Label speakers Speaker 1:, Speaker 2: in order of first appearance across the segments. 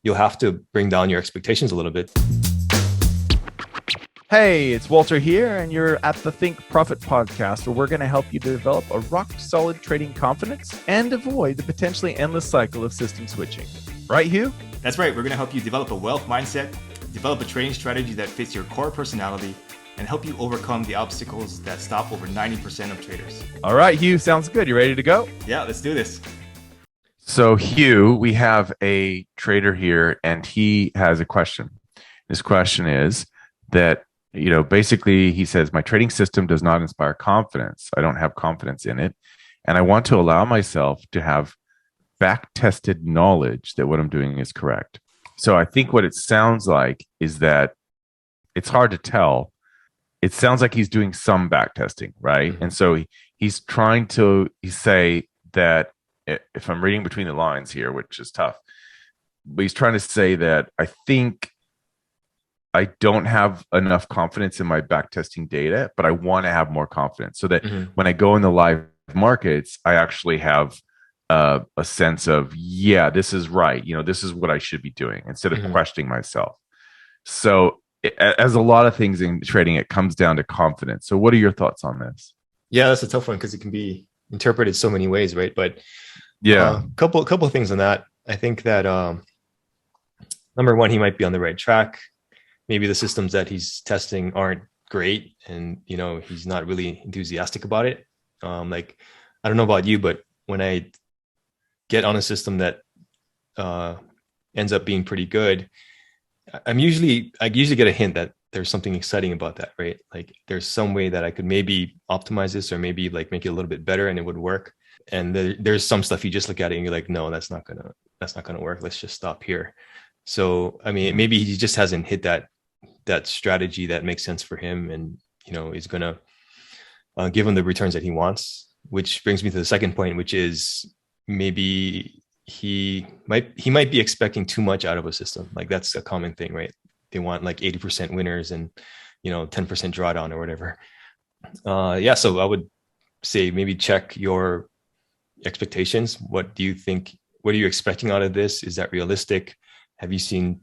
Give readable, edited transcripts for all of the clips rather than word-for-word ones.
Speaker 1: you'll have to bring down your expectations a little bit.
Speaker 2: Hey, it's Walter here, and you're at the Think Profit podcast, where we're going to help you develop a rock-solid trading confidence and avoid the potentially endless cycle of system switching. Right, Hugh?
Speaker 3: That's right. We're going to help you develop a wealth mindset, develop a trading strategy that fits your core personality, and help you overcome the obstacles that stop over 90% of traders.
Speaker 2: All right, Hugh, sounds good. You ready to go?
Speaker 3: Yeah, let's do this.
Speaker 2: So, Hugh, we have a trader here, and he has a question. His question is that, basically he says, my trading system does not inspire confidence. I don't have confidence in it. And I want to allow myself to have back-tested knowledge that what I'm doing is correct. So I think what it sounds like is that it's hard to tell. It sounds like he's doing some back testing, right? Mm-hmm. And so he's trying to say that, if I'm reading between the lines here, which is tough, but he's trying to say that I think I don't have enough confidence in my back testing data, but I want to have more confidence so that when I go in the live markets, I actually have a sense of, yeah, this is right. This is what I should be doing instead of questioning myself. So as a lot of things in trading, it comes down to confidence. So what are your thoughts on this?
Speaker 1: Yeah, that's a tough one because it can be interpreted so many ways, right? But
Speaker 2: yeah,
Speaker 1: couple of things on that. I think that number one, he might be on the right track. Maybe the systems that he's testing aren't great, and he's not really enthusiastic about it. Like, I don't know about you, but when I get on a system that ends up being pretty good, I usually get a hint that there's something exciting about that, right? Like, there's some way that I could maybe optimize this or maybe like make it a little bit better and it would work. And there's some stuff you just look at it and you're like, no, that's not gonna work. Let's just stop here. So, I mean, maybe he just hasn't hit that strategy that makes sense for him, and is gonna give him the returns that he wants. Which brings me to the second point, which is maybe he might be expecting too much out of a system. Like, that's a common thing, right? They want like 80% winners and 10% drawdown or whatever. So I would say maybe check your expectations. What do you think? What are you expecting out of this? Is that realistic? Have you seen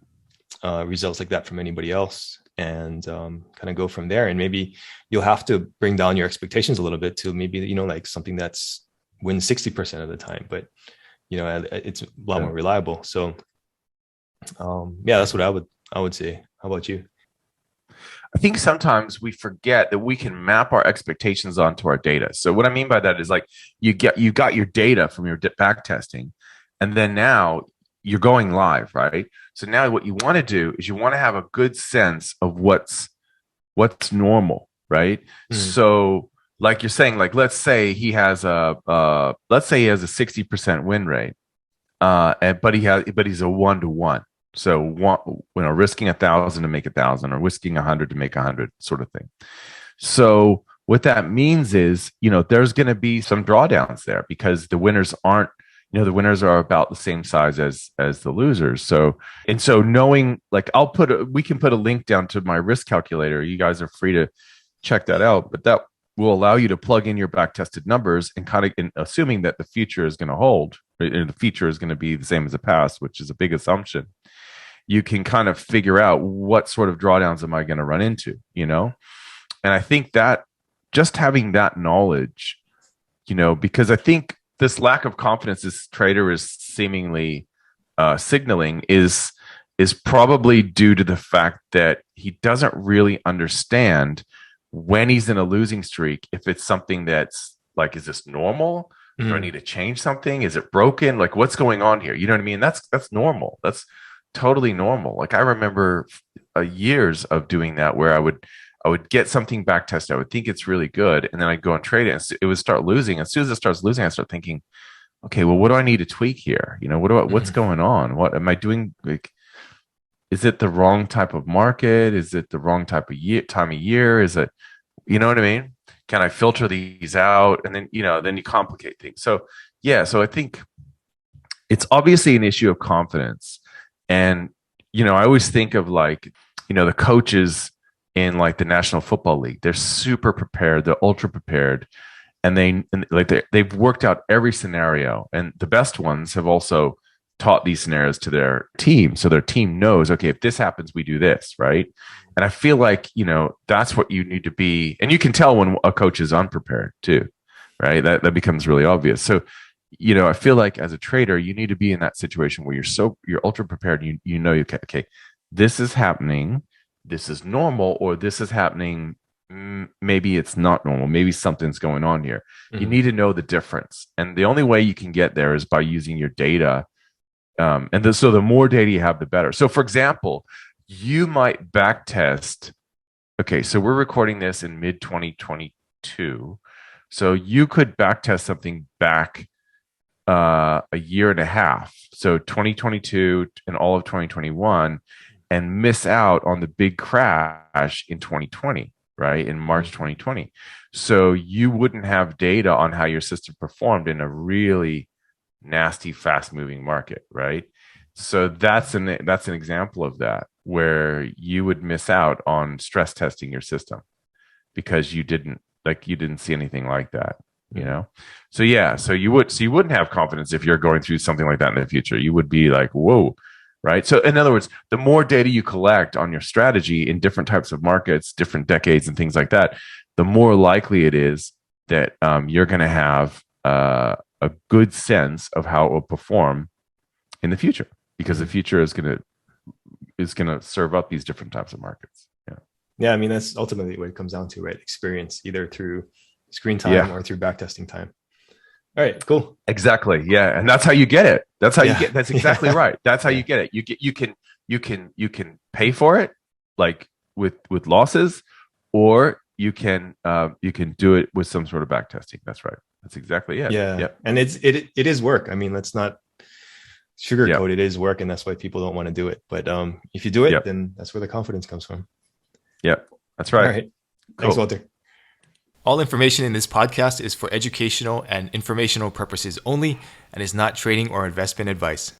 Speaker 1: results like that from anybody else? And kind of go from there. And maybe you'll have to bring down your expectations a little bit to maybe like something that's wins 60% of the time, but it's a lot more reliable. So that's what I would say. How about you?
Speaker 2: I think sometimes we forget that we can map our expectations onto our data. So what I mean by that is, like, you got your data from your back testing, and then now you're going live, right? So now what you want to do is you want to have a good sense of what's normal, right? So, like you're saying, like, let's say he has a 60% win rate, but he's a 1-to-1. So risking 1,000 to make 1,000, or risking 100 to make 100, sort of thing. So what that means is, there's going to be some drawdowns there because the winners aren't, the winners are about the same size as the losers. So knowing, like, we can put a link down to my risk calculator. You guys are free to check that out, but that will allow you to plug in your back tested numbers and kind of, assuming that the future is going to hold, and the future is going to be the same as the past, which is a big assumption. You can kind of figure out what sort of drawdowns am I going to run into, And I think that just having that knowledge, because I think this lack of confidence this trader is seemingly signaling is probably due to the fact that he doesn't really understand when he's in a losing streak, if it's something that's like, is this normal? Do I need to change something? Is it broken? Like, what's going on here? You know what I mean? That's normal. That's totally normal. Like, I remember years of doing that, where I would get something back tested. I would think it's really good, and then I'd go and trade it, and it would start losing. As soon as it starts losing, I start thinking, okay, well, what do I need to tweak here? What's going on? What am I doing? Like, is it the wrong type of market? Is it the wrong time of year? Is it, you know what I mean? Can I filter these out? And then you complicate things. So I think it's obviously an issue of confidence. And, I always think of, like, the coaches in, like, the National Football League. They're super prepared. They're ultra prepared. And they've worked out every scenario. And the best ones have also taught these scenarios to their team. So their team knows, okay, if this happens, we do this, right? And I feel like, that's what you need to be. And you can tell when a coach is unprepared too, right? That becomes really obvious. So, I feel like as a trader, you need to be in that situation where you're ultra prepared. Okay, this is happening. This is normal, or this is happening. Maybe it's not normal. Maybe something's going on here. You need to know the difference. And the only way you can get there is by using your data. So the more data you have, the better. So for example, you might backtest. Okay, so we're recording this in mid 2022. So you could backtest something back a year and a half. So 2022 and all of 2021, and miss out on the big crash in 2020, right? In March 2020. So you wouldn't have data on how your system performed in a really nasty, fast moving market, right? So that's an example of that, where you would miss out on stress testing your system because you didn't see anything like that, So you wouldn't have confidence if you're going through something like that in the future. You would be like, whoa, right? So in other words, the more data you collect on your strategy in different types of markets, different decades and things like that, the more likely it is that you're going to have a good sense of how it will perform in the future, because the future is going to serve up these different types of markets.
Speaker 1: Yeah, I mean, that's ultimately what it comes down to, right? Experience, either through screen time or through backtesting time. All right, cool.
Speaker 2: Exactly. Yeah, and that's how you get it. That's how you get. That's exactly right. That's how you get it. You can pay for it, like with losses, or you can do it with some sort of backtesting. That's right. That's exactly it.
Speaker 1: Yeah. Yep. And it is work. I mean, let's not sugarcoat it. Is work, and that's why people don't want to do it. But if you do it, then that's where the confidence comes from.
Speaker 2: Yep, that's right.
Speaker 1: All right. Thanks, Walter.
Speaker 3: All information in this podcast is for educational and informational purposes only and is not trading or investment advice.